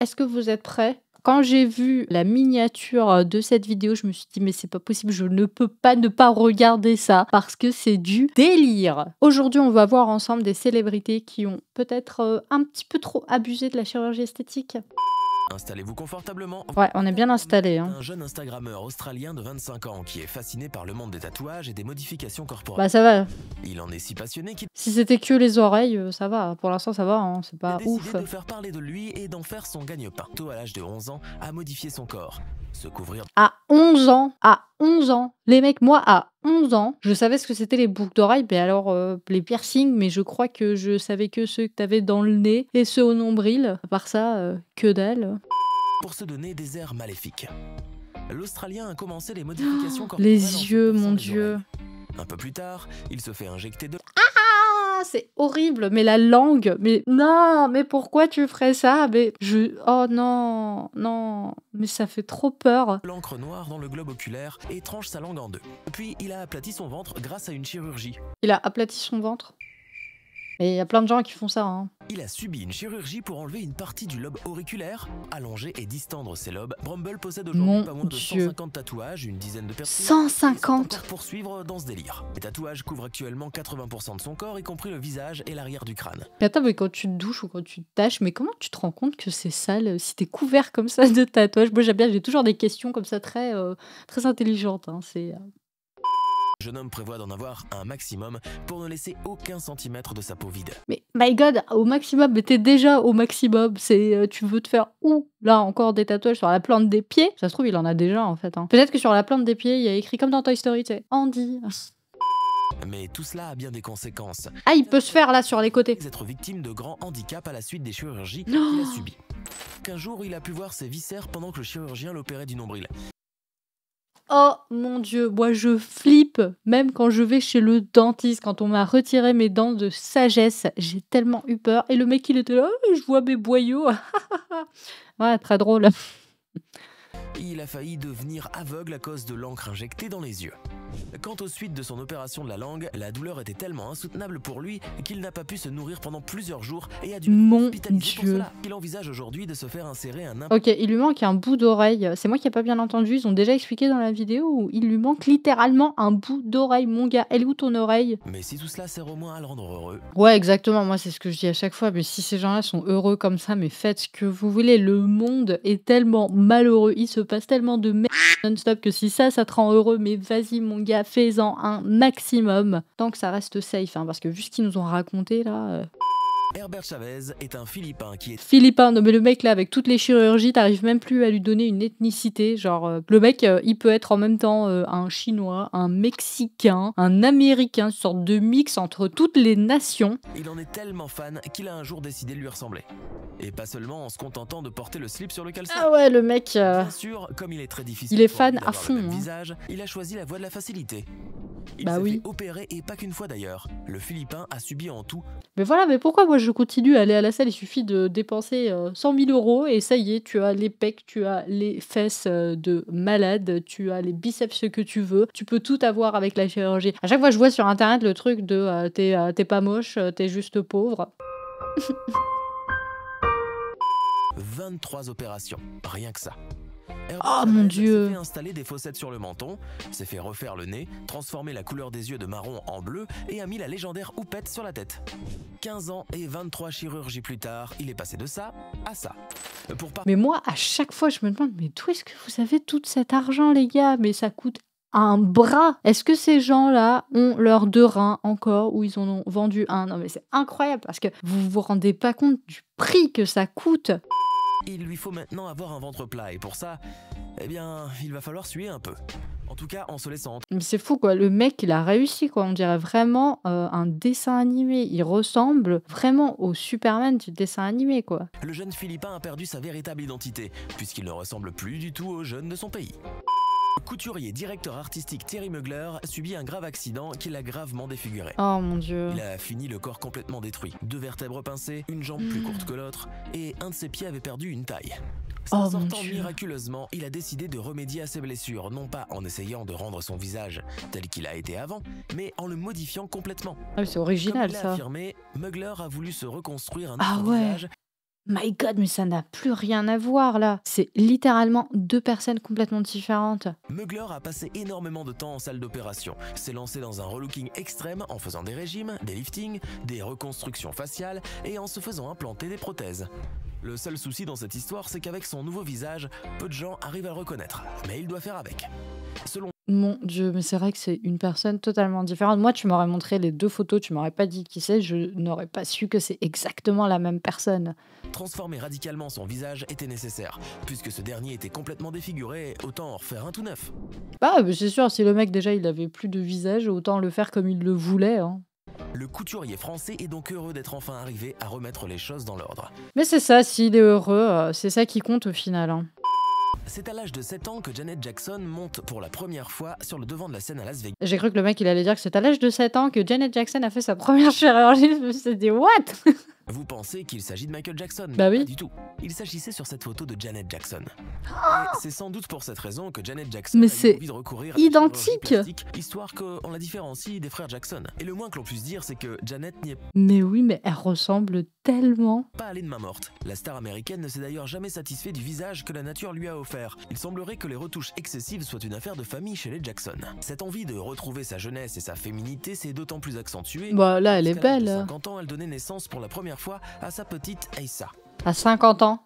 Est-ce que vous êtes prêts? Quand j'ai vu la miniature, de cette vidéo, je me suis dit: «Mais c'est pas possible, je ne peux pas ne pas regarder ça parce que c'est du délire». Aujourd'hui, on va voir ensemble des célébrités qui ont peut-être, un petit peu trop abusé de la chirurgie esthétique. Installez-vous confortablement. Ouais, on est bien installés, hein. Un jeune Instagrammeur australien de 25 ans qui est fasciné par le monde des tatouages et des modifications corporelles. Bah, ça va. Il en est si passionné qu'il Si c'était que les oreilles, ça va. Pour l'instant, ça va, hein, c'est a pas décidé ouf. de faire parler de lui et d'en faire son gagne-pain. Tôt à l'âge de 11 ans, a modifié son corps. Se couvrir À 11 ans, les mecs, moi, à 11 ans, je savais ce que c'était les boucles d'oreilles, mais alors, les piercings, mais je crois que je savais que ceux que t'avais dans le nez et ceux au nombril. À part ça, que dalle. pour se donner des airs maléfiques. L'Australien a commencé les modifications corporelles Les en se yeux, perçant mon les Dieu. oreilles. Un peu plus tard, il se fait injecter de Ah, c'est horrible, mais la langue, mais non, mais pourquoi tu ferais ça? Oh non, non, mais ça fait trop peur. l'encre noire dans le globe oculaire et tranche sa langue en deux. Puis il a aplati son ventre grâce à une chirurgie. Il a aplati son ventre. Et il y a plein de gens qui font ça, hein. Il a subi une chirurgie pour enlever une partie du lobe auriculaire, allonger et distendre ses lobes. Brumble possède aujourd'hui Mon pas moins de Dieu. 150 tatouages, une dizaine de personnes. 150? Pour poursuivre dans ce délire. Les tatouages couvrent actuellement 80% de son corps, y compris le visage et l'arrière du crâne. Mais attends, mais quand tu te douches ou quand tu te tâches, mais comment tu te rends compte que c'est sale si t'es couvert comme ça de tatouages? Moi, j'aime bien, j'ai toujours des questions comme ça très, très intelligentes, hein, Le jeune homme prévoit d'en avoir un maximum pour ne laisser aucun centimètre de sa peau vide. Mais my God, au maximum, mais tu déjà au maximum. Tu veux te faire où? Là, encore des tatouages sur la plante des pieds? Ça se trouve, il en a déjà, en fait, hein. Peut-être que sur la plante des pieds, il y a écrit comme dans Toy Story, tu sais, Andy. Mais tout cela a bien des conséquences. Ah, il peut se faire, là, sur les côtés. Être victime de grands handicaps à la suite des chirurgies Non. qu'il a subies. Qu'un jour, il a pu voir ses viscères pendant que le chirurgien l'opérait du nombril. Oh mon Dieu, moi je flippe, même quand je vais chez le dentiste, quand on m'a retiré mes dents de sagesse, j'ai tellement eu peur. Et le mec, il était là: «Ah, je vois mes boyaux». Ouais, très drôle. Il a failli devenir aveugle à cause de l'encre injectée dans les yeux. Quant aux suites de son opération de la langue, la douleur était tellement insoutenable pour lui qu'il n'a pas pu se nourrir pendant plusieurs jours et a dû Mon être hospitalisé pour Dieu. cela. Il envisage aujourd'hui de se faire insérer un Ok, il lui manque un bout d'oreille. C'est moi qui n'ai pas bien entendu, ils ont déjà expliqué dans la vidéo où il lui manque littéralement un bout d'oreille. Mon gars, elle est où ton oreille? Mais si tout cela sert au moins à le rendre heureux, Ouais, exactement, moi c'est ce que je dis à chaque fois, mais si ces gens-là sont heureux comme ça, mais faites ce que vous voulez. Le monde est tellement malheureux, il se passe tellement de merde non-stop que si ça te rend heureux, mais vas-y mon gars, fais-en un maximum. Tant que ça reste safe, hein, parce que vu ce qu'ils nous ont raconté là... Herbert Chavez est un Philippin qui est Philippin, non mais le mec là, avec toutes les chirurgies, t'arrives même plus à lui donner une ethnicité. Genre, le mec, il peut être en même temps un Chinois, un Mexicain, un Américain, une sorte de mix entre toutes les nations. Il en est tellement fan qu'il a un jour décidé de lui ressembler. Et pas seulement en se contentant de porter le slip sur le caleçon. Ah ouais, le mec... Bien sûr, comme il est très difficile il est pour fan lui à d'avoir fond, le même hein. visage, il a choisi la voie de la facilité. Il Bah s'est oui. fait opérer et pas qu'une fois d'ailleurs. Le Philippin a subi en tout Mais voilà, mais pourquoi moi je continue à aller à la salle? Il suffit de dépenser 100 000 € et ça y est, tu as les pecs, tu as les fesses de malade, tu as les biceps, ce que tu veux. Tu peux tout avoir avec la chirurgie. À chaque fois, je vois sur internet le truc de t'es pas moche, t'es juste pauvre. 23 opérations, rien que ça. Oh mon Dieu. S'est fait installer des fossettes sur le menton, s'est fait refaire le nez, transformer la couleur des yeux de marron en bleu et a mis la légendaire houppette sur la tête. 15 ans et 23 chirurgies plus tard, il est passé de ça à ça. Mais moi, à chaque fois, je me demande, mais d'où est-ce que vous avez tout cet argent, les gars? Mais ça coûte un bras. Est-ce que ces gens-là ont leurs 2 reins encore ou ils en ont vendu un? Non mais c'est incroyable parce que vous vous rendez pas compte du prix que ça coûte. Il lui faut maintenant avoir un ventre plat et pour ça, eh bien, il va falloir suer un peu. En tout cas, en se laissant. Mais c'est fou quoi, le mec il a réussi quoi, on dirait vraiment un dessin animé. Il ressemble vraiment au Superman du dessin animé quoi. Le jeune Philippin a perdu sa véritable identité, puisqu'il ne ressemble plus du tout aux jeunes de son pays. Le couturier directeur artistique Thierry Mugler a subi un grave accident qui l'a gravement défiguré. Oh mon Dieu. Il a fini le corps complètement détruit. 2 vertèbres pincées, une jambe plus courte que l'autre, et un de ses pieds avait perdu une taille. S'en Oh mon sortant Dieu. miraculeusement, il a décidé de remédier à ses blessures, non pas en essayant de rendre son visage tel qu'il a été avant, mais en le modifiant complètement. Ah, c'est original Comme il l'a ça. affirmé, Mugler a voulu se reconstruire un Ah autre ouais. visage. My God, mais ça n'a plus rien à voir là. C'est littéralement 2 personnes complètement différentes. Mugler a passé énormément de temps en salle d'opération, s'est lancé dans un relooking extrême en faisant des régimes, des liftings, des reconstructions faciales et en se faisant implanter des prothèses. Le seul souci dans cette histoire, c'est qu'avec son nouveau visage, peu de gens arrivent à le reconnaître, mais il doit faire avec. Selon Mon Dieu, mais c'est vrai que c'est une personne totalement différente. Moi, tu m'aurais montré les 2 photos, tu m'aurais pas dit qui c'est, je n'aurais pas su que c'est exactement la même personne. transformer radicalement son visage était nécessaire, puisque ce dernier était complètement défiguré, autant en refaire un tout neuf. Bah, c'est sûr, si le mec déjà il avait plus de visage, autant le faire comme il le voulait, hein. Le couturier français est donc heureux d'être enfin arrivé à remettre les choses dans l'ordre. Mais c'est ça, s'il est heureux, c'est ça qui compte au final, hein. C'est à l'âge de 7 ans que Janet Jackson monte pour la première fois sur le devant de la scène à Las Vegas. J'ai cru que le mec il allait dire que c'est à l'âge de 7 ans que Janet Jackson a fait sa première chirurgie. Je me suis dit, what? Vous pensez qu'il s'agit de Michael Jackson? Bah oui. Pas du tout. Il s'agissait sur cette photo de Janet Jackson. Et c'est sans doute pour cette raison que Janet Jackson Mais a eu c'est envie de recourir à la identique. chirurgie plastique, histoire qu'on la différencie des frères Jackson. Et le moins que l'on puisse dire, c'est que Janet n'y est Mais oui, mais elle ressemble tellement. pas allée de main morte. La star américaine ne s'est d'ailleurs jamais satisfait du visage que la nature lui a offert. Il semblerait que les retouches excessives soient une affaire de famille chez les Jackson. Cette envie de retrouver sa jeunesse et sa féminité s'est d'autant plus accentuée. Bah là, elle est Jusqu'à l'âge de belle. 50 ans, elle donnait naissance pour la première fois à sa petite Aïssa. À 50 ans.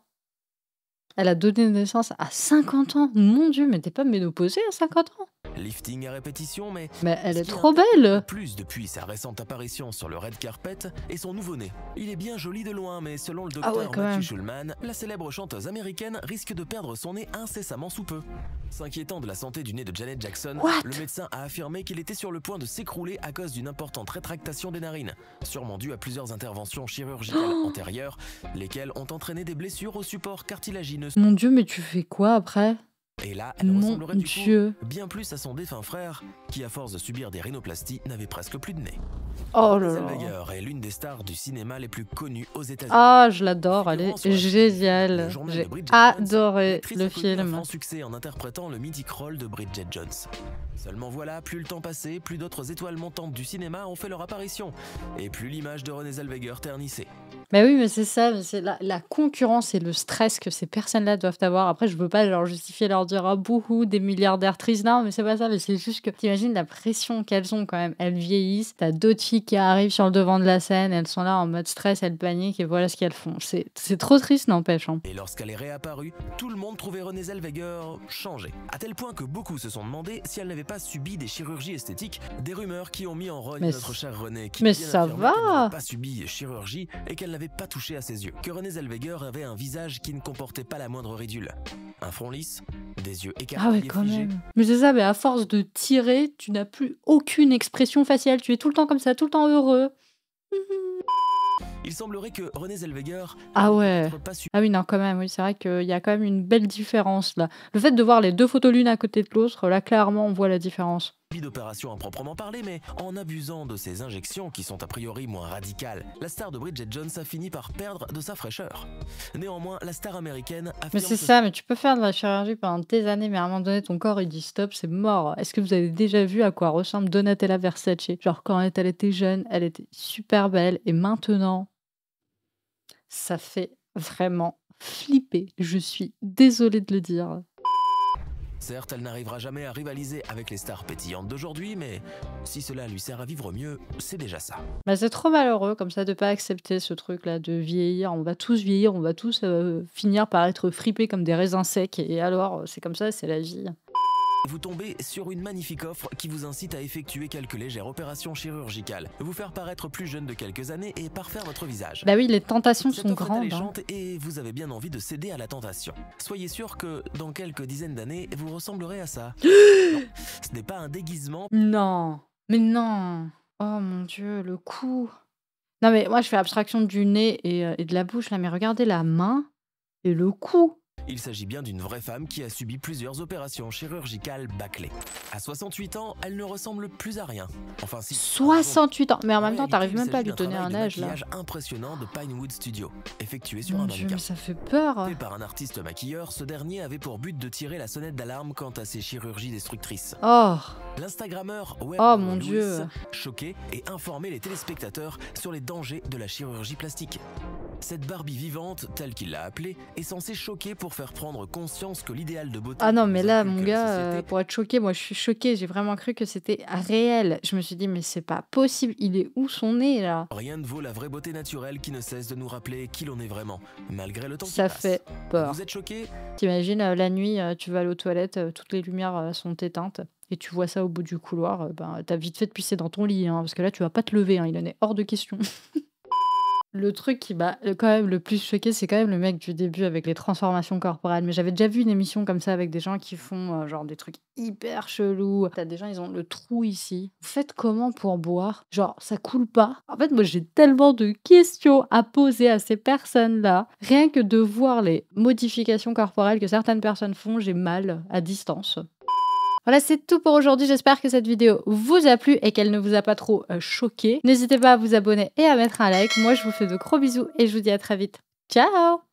Elle a donné naissance à 50 ans. Mon Dieu, mais t'es pas ménopausée à 50 ans? Lifting à répétition, mais Mais elle ce est qui trop intéresse le belle. plus depuis sa récente apparition sur le red carpet est son nouveau-né. Il est bien joli de loin, mais selon le Ah ouais, docteur quand Matthew même. Schulman, la célèbre chanteuse américaine risque de perdre son nez incessamment sous peu. S'inquiétant de la santé du nez de Janet Jackson, What? le médecin a affirmé qu'il était sur le point de s'écrouler à cause d'une importante rétractation des narines, sûrement due à plusieurs interventions chirurgicales antérieures, lesquelles ont entraîné des blessures au support cartilagineux. Mon Dieu, mais tu fais quoi après? Et là, elle Mon ressemblerait du coup Dieu. bien plus à son défunt frère, qui à force de subir des rhinoplasties n'avait presque plus de nez. Oh là Renée là. Zellweger est l'une des stars du cinéma les plus connues aux États-Unis. Ah, je l'adore, elle Figurant est sur la chaîne Le géniale. Journal J'ai de Bridget Jones, adoré l'actrice le a connu un film. franc succès en interprétant le mythique rôle de Bridget Jones. Seulement voilà, plus le temps passait, plus d'autres étoiles montantes du cinéma ont fait leur apparition, et plus l'image de Renée Zellweger ternissait. Mais oui, mais c'est ça, mais c'est la concurrence et le stress que ces personnes-là doivent avoir. Après, je veux pas leur justifier, leur dire ah bouhou, des milliardaires tristes. Non, mais c'est pas ça, mais c'est juste que t'imagines la pression qu'elles ont quand même. Elles vieillissent, t'as d'autres filles qui arrivent sur le devant de la scène, elles sont là en mode stress, elles paniquent et voilà ce qu'elles font. C'est trop triste, n'empêche, hein. Et lorsqu'elle est réapparue, tout le monde trouvait Renée Zellweger changée. À tel point que beaucoup se sont demandé si elle n'avait pas subi des chirurgies esthétiques, des rumeurs qui ont mis en rogne Mais notre chère Renée, qui mais a bien ça affirmé qu'elle va. n'avait pas subi chirurgie et qu'elle n'avait pas touché à ses yeux. Que Renée Zellweger avait un visage qui ne comportait pas la moindre ridule. Un front lisse, des yeux Ah ouais, écarquillés quand figés. même. Mais c'est ça, mais à force de tirer, tu n'as plus aucune expression faciale. Tu es tout le temps comme ça, tout le temps heureux. Il semblerait que Renée Zellweger Ah n'ait ouais. peut-être pas subi Ah oui, non, quand même, oui, c'est vrai qu'il y a quand même une belle différence là. Le fait de voir les 2 photos l'une à côté de l'autre, là, clairement, on voit la différence. d'opération à proprement parler, mais en abusant de ces injections qui sont a priori moins radicales, la star de Bridget Jones a fini par perdre de sa fraîcheur. Néanmoins, la star américaine Mais affirme c'est ça, mais tu peux faire de la chirurgie pendant des années, mais à un moment donné, ton corps, il dit stop, c'est mort. Est-ce que vous avez déjà vu à quoi ressemble Donatella Versace? Genre, quand elle était jeune, elle était super belle, et maintenant, ça fait vraiment flipper. Je suis désolée de le dire. Certes, elle n'arrivera jamais à rivaliser avec les stars pétillantes d'aujourd'hui, mais si cela lui sert à vivre mieux, c'est déjà ça. Bah, c'est trop malheureux comme ça de pas accepter ce truc-là de vieillir. On va tous vieillir, on va tous finir par être fripés comme des raisins secs. Et alors, c'est comme ça, c'est la vie. Vous tombez sur une magnifique offre qui vous incite à effectuer quelques légères opérations chirurgicales, vous faire paraître plus jeune de quelques années et parfaire votre visage. Bah oui, les tentations Cette sont offre est grandes, hein. alléchante et vous avez bien envie de céder à la tentation. Soyez sûr que dans quelques dizaines d'années, vous ressemblerez à ça. Non, ce n'est pas un déguisement. Non, mais non. Oh mon Dieu, le cou. Non, mais moi, je fais abstraction du nez et de la bouche, là, mais regardez la main et le cou. Il s'agit bien d'une vraie femme qui a subi plusieurs opérations chirurgicales bâclées. À 68 ans, elle ne ressemble plus à rien. Enfin si. 68 ans. Mais en même temps, réalité, t'arrives il même pas à s'agit lui d'un donner un travail de âge là. maquillage impressionnant de Pinewood Studio, effectué sur Mon un Dieu, mannequin. mais ça fait peur. Fait par un artiste maquilleur, ce dernier avait pour but de tirer la sonnette d'alarme quant à ses chirurgies destructrices. Oh, L'instagrammeur oh mon Dieu. choquait et informait les téléspectateurs sur les dangers de la chirurgie plastique. Cette Barbie vivante, telle qu'il l'a appelée, est censée choquer pour faire prendre conscience que l'idéal de beauté... Ah non, que mais nous là, inculque mon la gars, société pour être choqué, moi je suis choquée. J'ai vraiment cru que c'était réel. Je me suis dit, mais c'est pas possible. Il est où son nez là? Rien ne vaut la vraie beauté naturelle qui ne cesse de nous rappeler qui l'on est vraiment, malgré le temps qui Ça passe. fait peur. Vous êtes choqués? T'imagines, la nuit, tu vas aller aux toilettes, toutes les lumières sont éteintes et tu vois ça au bout du couloir, ben, t'as vite fait de pisser dans ton lit, hein, parce que là, tu vas pas te lever, hein, il en est hors de question. Le truc qui m'a quand même le plus choqué, c'est quand même le mec du début avec les transformations corporelles. Mais j'avais déjà vu une émission comme ça avec des gens qui font genre des trucs hyper chelous. T'as des gens, ils ont le trou ici. Vous faites comment pour boire? Genre, ça coule pas? En fait, moi, j'ai tellement de questions à poser à ces personnes-là. Rien que de voir les modifications corporelles que certaines personnes font, j'ai mal à distance. Voilà, c'est tout pour aujourd'hui. J'espère que cette vidéo vous a plu et qu'elle ne vous a pas trop choqué. N'hésitez pas à vous abonner et à mettre un like. Moi, je vous fais de gros bisous et je vous dis à très vite. Ciao!